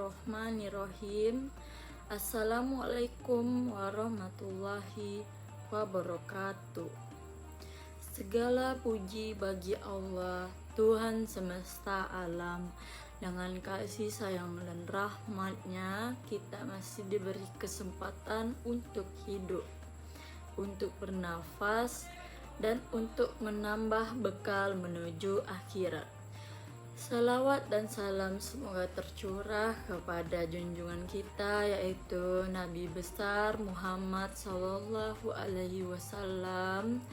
Bismillahirrahmanirrahim. Assalamualaikum warahmatullahi wabarakatuh. Segala puji bagi Allah, Tuhan semesta alam. Dengan kasih sayang dan rahmat-Nya, kita masih diberi kesempatan untuk hidup, untuk bernafas, dan untuk menambah bekal menuju akhirat. Salawat dan salam semoga tercurah kepada junjungan kita, yaitu Nabi besar Muhammad Sallallahu Alaihi Wasallam,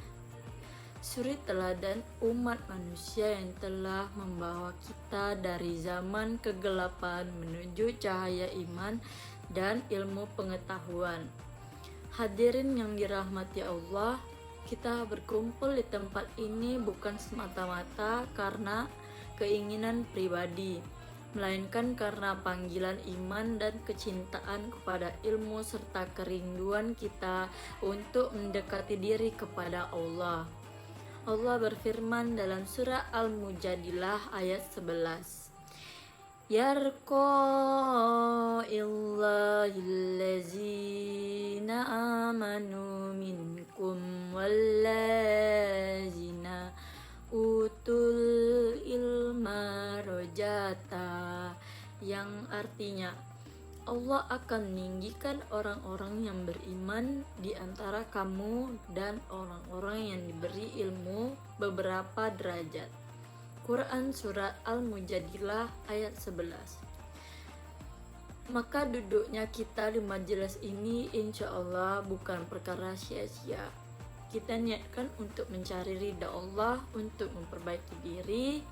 suri teladan umat manusia yang telah membawa kita dari zaman kegelapan menuju cahaya iman dan ilmu pengetahuan. Hadirin yang dirahmati Allah, kita berkumpul di tempat ini bukan semata-mata karena keinginan pribadi, melainkan karena panggilan iman dan kecintaan kepada ilmu serta kerinduan kita untuk mendekati diri kepada Allah. Allah berfirman dalam surah Al-Mujadilah ayat 11. Yarqa illallazina amanu minkum wallazina utul ilma rojata, yang artinya Allah akan meninggikan orang-orang yang beriman di antara kamu dan orang-orang yang diberi ilmu beberapa derajat. Quran Surat Al-Mujadilah ayat 11. Maka duduknya kita di majelis ini insya Allah bukan perkara sia-sia. Kita niatkan untuk mencari ridha Allah, untuk memperbaiki diri,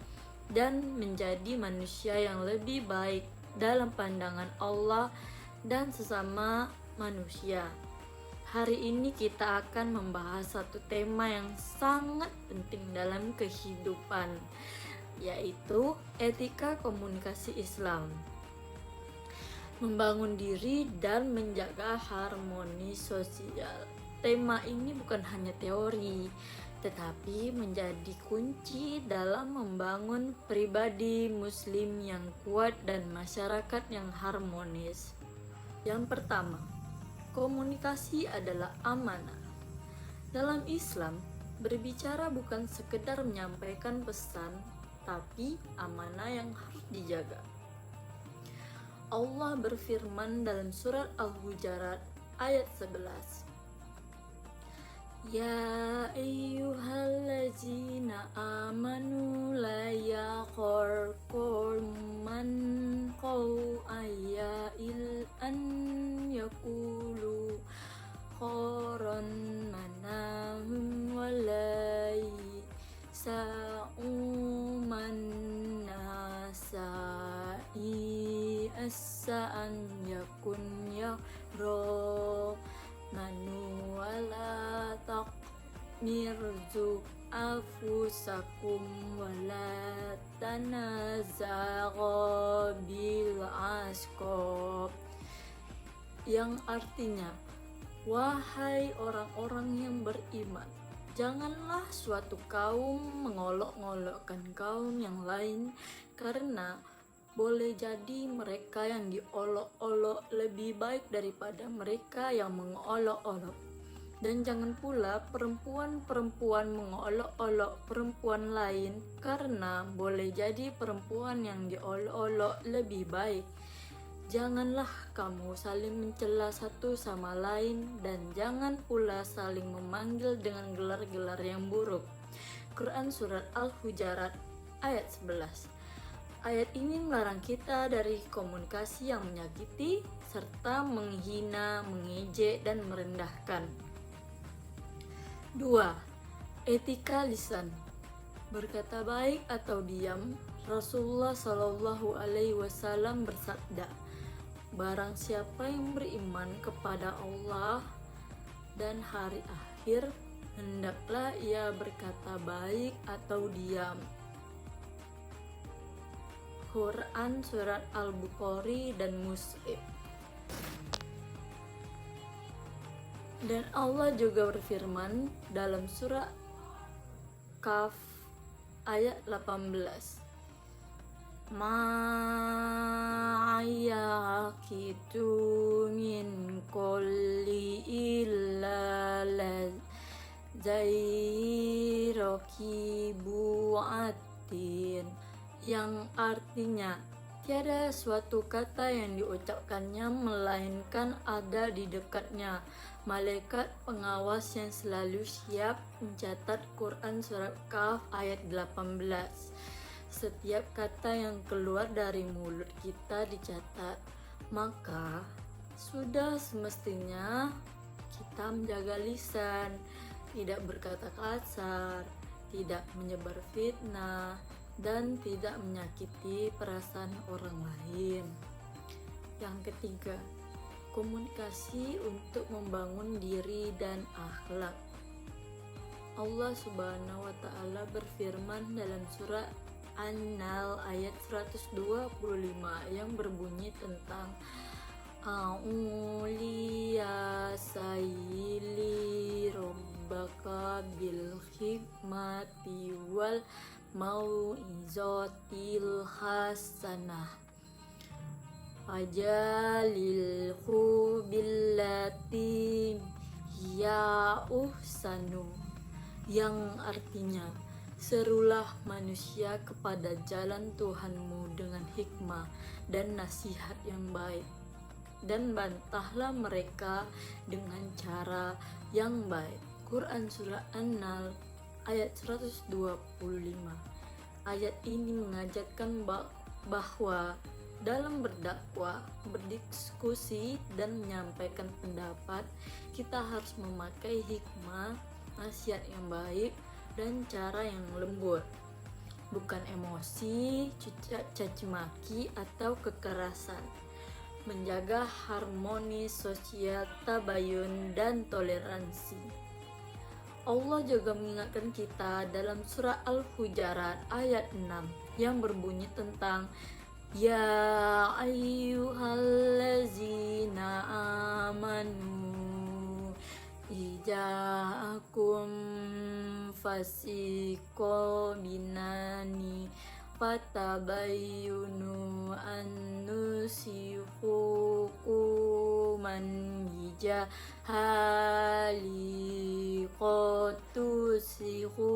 dan menjadi manusia yang lebih baik dalam pandangan Allah dan sesama manusia. Hari ini kita akan membahas satu tema yang sangat penting dalam kehidupan, yaitu etika komunikasi Islam. Membangun diri dan menjaga harmoni sosial. Tema ini bukan hanya teori, tetapi menjadi kunci dalam membangun pribadi muslim yang kuat dan masyarakat yang harmonis. Yang pertama, komunikasi adalah amanah. Dalam Islam, berbicara bukan sekedar menyampaikan pesan, tapi amanah yang harus dijaga. Allah berfirman dalam surat Al-Hujurat ayat 11. Ya ayyuhallazina amanu la yaqurkum man qaw'ayya an yakulu khoron manahum walai sa'uman nasai asa'an yakun yahro manu wala takmirzu afusakum wala tanazaqa bil asqab, yang artinya, wahai orang-orang yang beriman, janganlah suatu kaum mengolok-olokkan kaum yang lain, karena boleh jadi mereka yang diolok-olok lebih baik daripada mereka yang mengolok-olok. Dan jangan pula perempuan-perempuan mengolok-olok perempuan lain, karena boleh jadi perempuan yang diolok-olok lebih baik. Janganlah kamu saling mencela satu sama lain, dan jangan pula saling memanggil dengan gelar-gelar yang buruk. Quran Surat Al-Hujurat ayat 11. Ayat ini melarang kita dari komunikasi yang menyakiti, serta menghina, mengejek, dan merendahkan. 2. Etika lisan. Berkata baik atau diam, Rasulullah Shallallahu Alaihi Wasallam bersabda, barang siapa yang beriman kepada Allah dan hari akhir, hendaklah ia berkata baik atau diam. Quran Surat Al-Bukhari dan Muslim. Dan Allah juga berfirman dalam surah Kaf ayat 18. Ma yaqitu min kulli illa ladzai raqibu atin, yang artinya tiada suatu kata yang diucapkannya melainkan ada di dekatnya malaikat pengawas yang selalu siap mencatat. Quran Surat Kahf ayat 18. Setiap kata yang keluar dari mulut kita dicatat, maka sudah semestinya kita menjaga lisan, tidak berkata kasar, tidak menyebar fitnah, dan tidak menyakiti perasaan orang lain. Yang ketiga, komunikasi untuk membangun diri dan akhlak. Allah Subhanahu wa Ta'ala berfirman dalam surah An-Nahl ayat 125 yang berbunyi tentang A'uliya sayili rabbaka bil hikmati wal mau'izatil hasanah Ajalilhu billati hiya uhsanu, yang artinya serulah manusia kepada jalan Tuhanmu dengan hikmah dan nasihat yang baik, dan bantahlah mereka dengan cara yang baik. Quran Surah An-Nahl ayat 125. Ayat ini mengajarkan bahwa dalam berdakwah, berdiskusi, dan menyampaikan pendapat, kita harus memakai hikmah, nasihat yang baik, dan cara yang lembut, bukan emosi, caci maki, atau kekerasan. Menjaga harmoni sosial, tabayun, dan toleransi. Allah juga mengingatkan kita dalam surah Al-Hujarat ayat 6 yang berbunyi tentang Ya ayyuhallazina amanu ija'akum fasiqo binani fatabayyunu an nusihu man bijahali qatusihu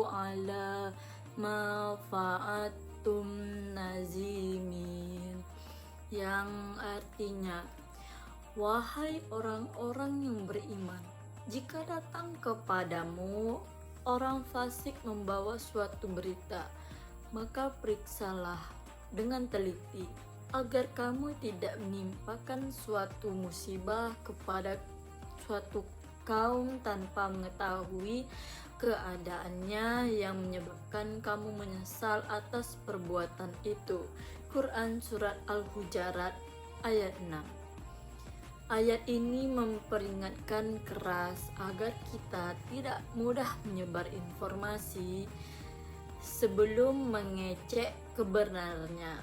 ala ma fa'atum nazimin, yang artinya, wahai orang-orang yang beriman, jika datang kepadamu orang fasik membawa suatu berita, maka periksalah dengan teliti agar kamu tidak menimpakan suatu musibah kepada suatu kaum tanpa mengetahui keadaannya yang menyebabkan kamu menyesal atas perbuatan itu. Quran Surat Al-Hujarat ayat 6. Ayat ini memperingatkan keras agar kita tidak mudah menyebar informasi sebelum mengecek kebenarannya.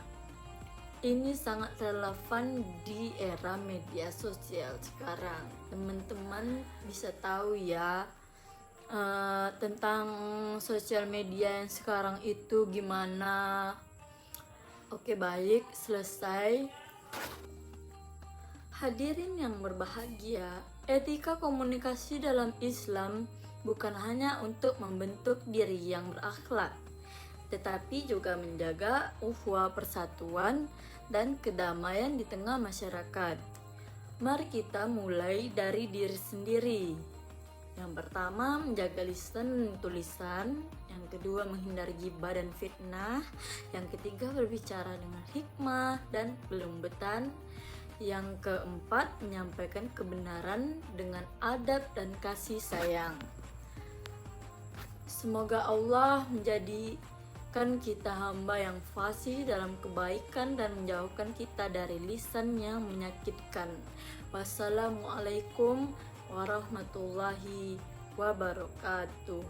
Ini sangat relevan di era media sosial sekarang. Teman-teman bisa tahu ya tentang sosial media yang sekarang itu gimana. Oke, baik, selesai. Hadirin yang berbahagia, etika komunikasi dalam Islam bukan hanya untuk membentuk diri yang berakhlak, tetapi juga menjaga ukhuwah persatuan dan kedamaian di tengah masyarakat. Mari kita mulai dari diri sendiri. Yang pertama, menjaga lisan dan tulisan. Yang kedua, menghindari gibah dan fitnah. Yang ketiga, berbicara dengan hikmah dan kelembutan. Yang keempat, menyampaikan kebenaran dengan adab dan kasih sayang. Semoga Allah menjadikan kita hamba yang fasih dalam kebaikan dan menjauhkan kita dari lisan yang menyakitkan. Wassalamualaikum warahmatullahi wabarakatuh.